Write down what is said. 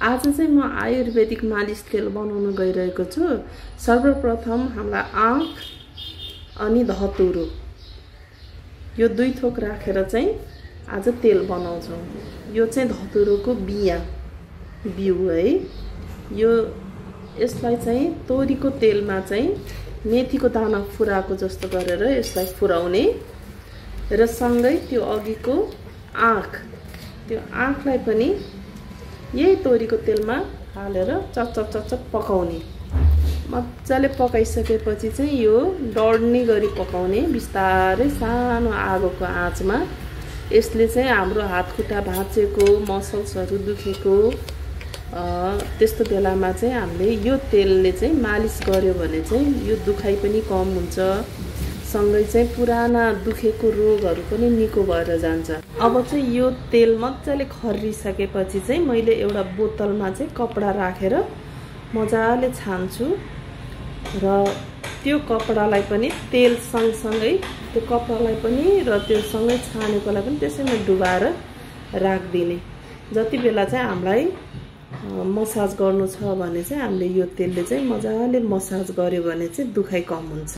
आज चाहिँ म आयुर्वेदिक मालिस तेल बनाउन गइरहेको छु। सर्वप्रथम हामीलाई आँख अनि धतुरो यो दुई थोक राखेर चाहिँ आज तेल बनाउँछौं। यो चाहिँ धतुरोको बिउ है। यो यसलाई चाहिँ तोरीको तेलमा चाहिँ मेथीको दाना फुराको जस्तो गरेर यसलाई फुराउने र सँगै त्यो अघिको आँख, त्यो आँखलाई पनि यही तोरीको तेलमा हालेर चटचट पकाउने। मजाले पकाइसकेपछि चाहिँ यो डढ्ने गरी पकाउने, बिस्तारै सानो आगोको आँचमा। यसले चाहिँ हाम्रो हातखुट्टा भाँचेको, मसल्सहरू दुखेको त्यस्तो बेलामा चाहिँ हामीले यो तेलले चाहिँ मालिस गर्यो भने चाहिँ यो दुखाइ पनि कम हुन्छ, सँगै चाहिँ पुराना दुखेको रोगहरू पनि निको भएर जान्छ। अब चाहिँ यो तेल मजाले खर्रिसकेपछि चाहिँ मैले एउटा बोतलमा चाहिँ कपडा राखेर मजाले छान्छु र त्यो कपडालाई पनि तेल सँगसँगै त्यो कपडालाई पनि र त्यो सँगै छानेकोलाई पनि त्यसैमा डुबाएर राखिदिने। जति बेला चाहिँ हामीलाई मसाज गर्नु छ भने चाहिँ हामीले यो तेलले चाहिँ मजाले मसाज गर्यो भने चाहिँ दुखाइ कम हुन्छ।